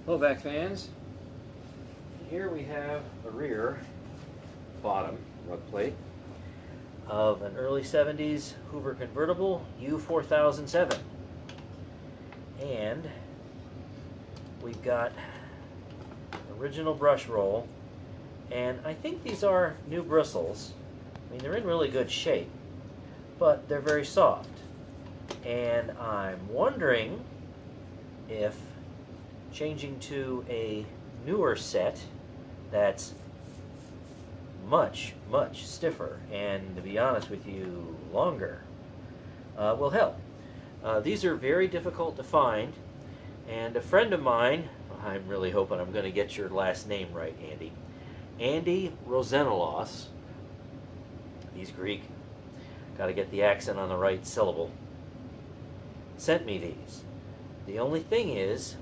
Hello back fans. Here we have a rear bottom rug plate of an early 70s Hoover Convertible U4007. And we've got original brush roll, and I think these are new bristles. I mean, they're in really good shape, but they're very soft. And I'm wondering if changing to a newer set that's much stiffer and, to be honest with you, longer will help. These are very difficult to find, and a friend of mine, I'm really hoping I'm going to get your last name right, Andy Rosenelos, he's Greek, got to get the accent on the right syllable, sent me these. The only thing is,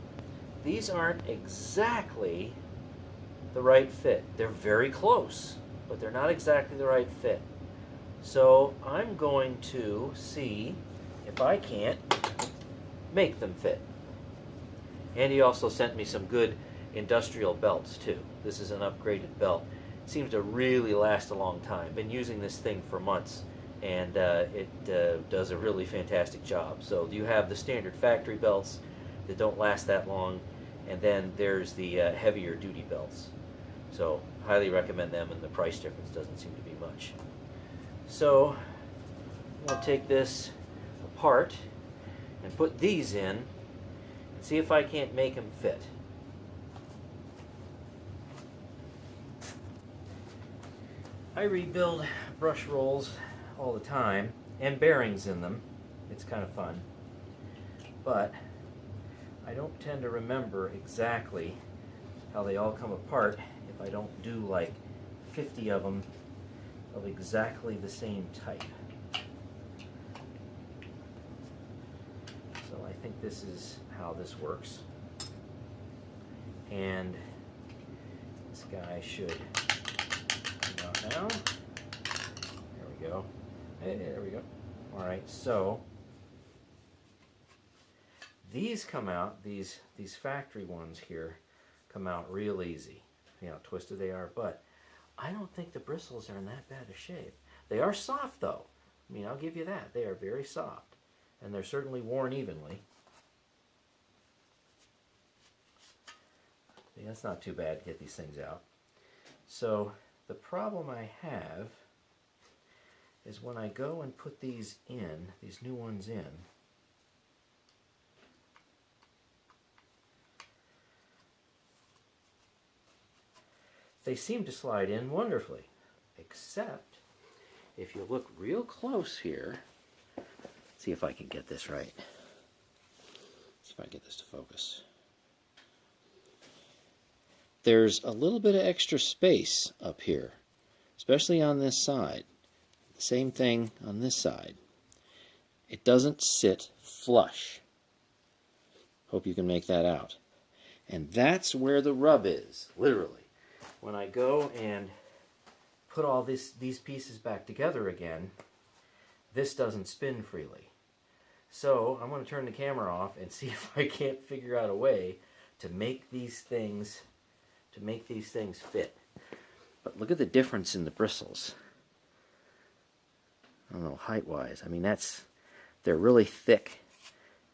these aren't exactly the right fit. They're very close, but they're not exactly the right fit. So I'm going to see if I can't make them fit. And he also sent me some good industrial belts too. This is an upgraded belt. Seems to really last a long time. Been using this thing for months, and it does a really fantastic job. So you have the standard factory belts that don't last that long, and then there's the heavier duty belts. So highly recommend them, and the price difference doesn't seem to be much. So we'll take this apart and put these in and see if I can't make them fit. I rebuild brush rolls all the time, and bearings in them. It's kind of fun. But I don't tend to remember exactly how they all come apart if I don't do like 50 of them of exactly the same type. So I think this is how this works. And this guy should come out now. There we go. Hey, there we go. All right, so these come out, these factory ones here come out real easy. You know how twisted they are, but I don't think the bristles are in that bad a shape. They are soft though. I mean, I'll give you that. They are very soft, and they're certainly worn evenly. Yeah, that's not too bad to get these things out. So the problem I have is when I go and put these in, these new ones in, they seem to slide in wonderfully, except if you look real close here, see if I can get this right. See if I can get this to focus. There's a little bit of extra space up here, especially on this side. Same thing on this side. It doesn't sit flush. Hope you can make that out. And that's where the rub is, literally. When I go and put all these pieces back together again, this doesn't spin freely. So I'm going to turn the camera off and see if I can't figure out a way to make these things fit. But look at the difference in the bristles. I don't know, height-wise. I mean, they're really thick,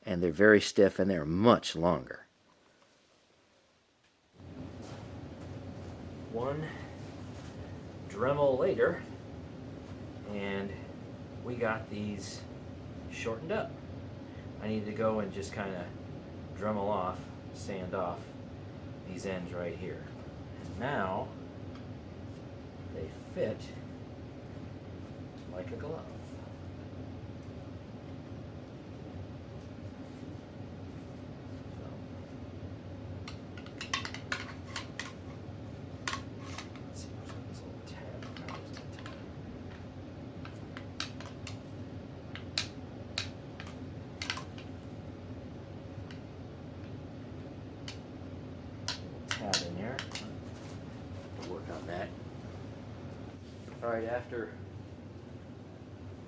and they're very stiff, and they're much longer. One Dremel later, and we got these shortened up. I need to go and just kind of Dremel off, sand off these ends right here. And now they fit like a glove. Tab in there. We'll work on that. All right, after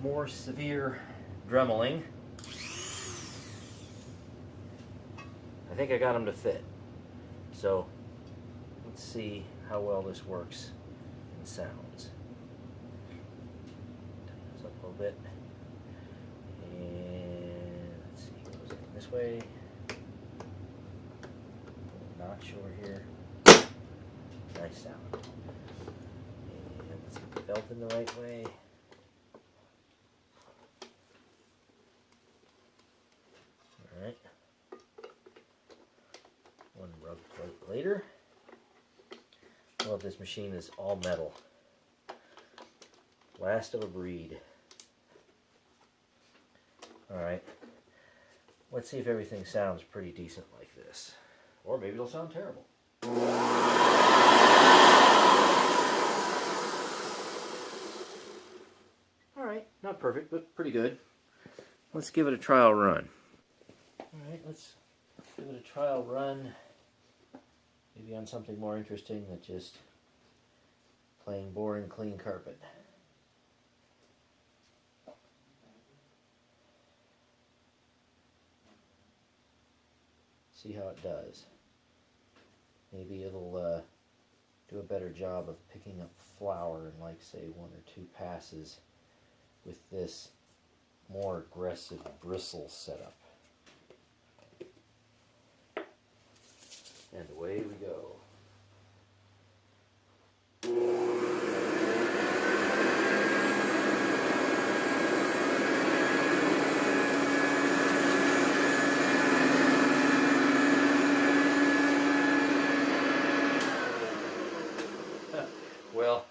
more severe dremeling, I think I got them to fit. So let's see how well this works and sounds. Tighten this up a little bit. And let's see, goes in this way. Notch over here. Nice sound. And let's get the belt in the right way. Alright. One rub plate later. Well, this machine is all metal. Last of a breed. Alright. Let's see if everything sounds pretty decent like this. Or maybe it'll sound terrible. Alright, not perfect, but pretty good. Let's give it a trial run. Alright, let's give it a trial run. Maybe on something more interesting than just plain boring clean carpet. See how it does. Maybe it'll do a better job of picking up flour in, like, say, 1 or 2 passes with this more aggressive bristle setup. And away we go. Well,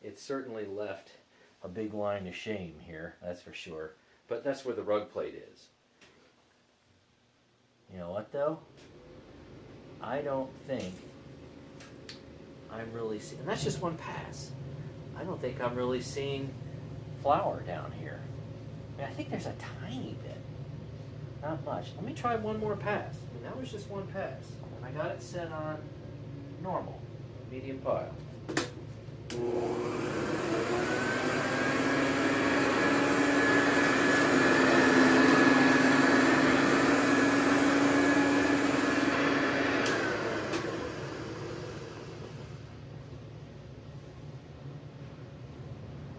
it certainly left a big line of shame here, that's for sure. But that's where the rug plate is. You know what, though? I don't think I'm really seeing, and that's just one pass. I don't think I'm really seeing flour down here. I mean, I think there's a tiny bit. Not much. Let me try one more pass. I mean, that was just one pass. And I got it set on normal, medium pile.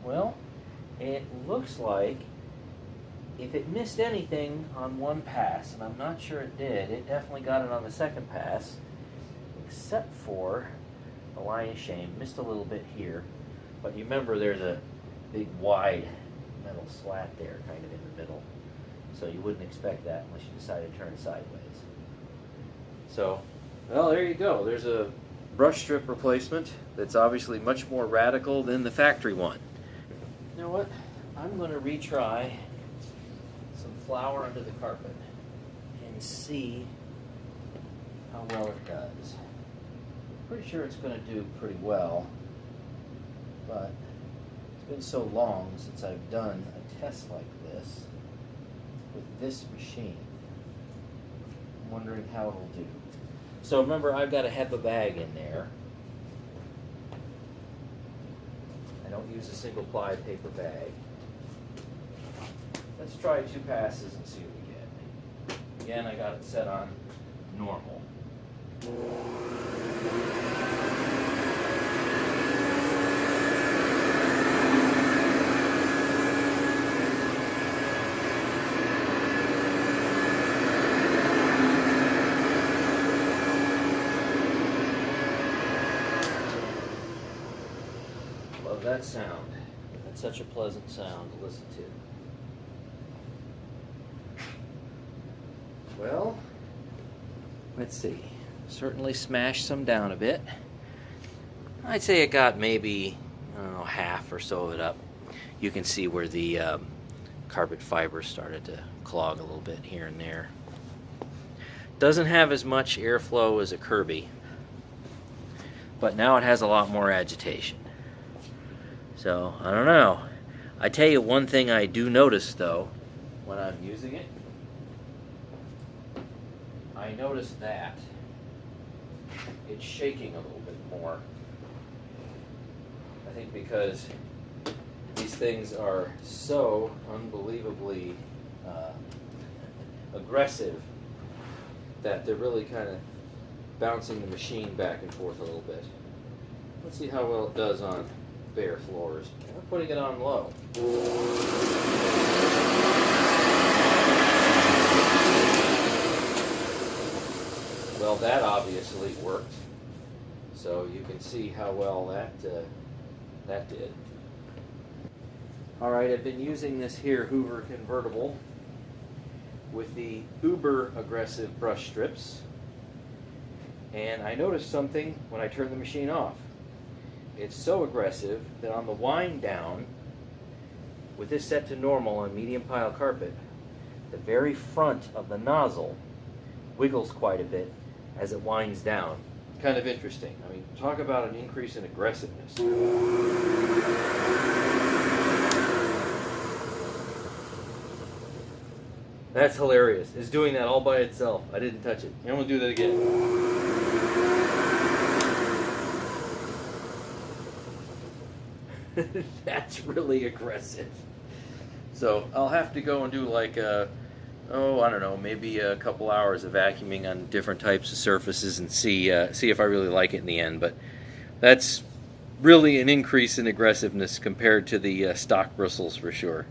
Well, it looks like if it missed anything on one pass, and I'm not sure it did, it definitely got it on the second pass, except for the line of shame. Missed a little bit here, but you remember there's a big wide metal slat there kind of in the middle, so you wouldn't expect that unless you decided to turn sideways. So, well, there you go. There's a brush strip replacement that's obviously much more radical than the factory one. You know what? I'm going to retry some flour under the carpet and see how well it does. Pretty sure it's going to do pretty well, but it's been so long since I've done a test like this with this machine. I'm wondering how it'll do. So remember, I've got a HEPA bag in there. I don't use a single ply paper bag. Let's try 2 passes and see what we get. Again, I got it set on normal. Love that sound. That's such a pleasant sound to listen to. Well, let's see. Certainly smashed some down a bit. I'd say it got maybe, I don't know, half or so of it up. You can see where the carpet fiber started to clog a little bit here and there. Doesn't have as much airflow as a Kirby, but now it has a lot more agitation. So, I don't know. I tell you one thing I do notice, though, when I'm using it. I notice that it's shaking a little bit more. I think because these things are so unbelievably aggressive that they're really kind of bouncing the machine back and forth a little bit. Let's see how well it does on bare floors. I'm putting it on low. Well, that obviously worked. So you can see how well that did. All right, I've been using this here Hoover Convertible with the uber aggressive brush strips, and I noticed something when I turned the machine off. It's so aggressive that on the wind down, with this set to normal on medium pile carpet, the very front of the nozzle wiggles quite a bit as it winds down. Kind of interesting. I mean, talk about an increase in aggressiveness. That's hilarious. It's doing that all by itself. I didn't touch it. I'm going to do that again. That's really aggressive. So I'll have to go and do like I don't know, maybe a couple hours of vacuuming on different types of surfaces and see if I really like it in the end. But that's really an increase in aggressiveness compared to the stock bristles for sure.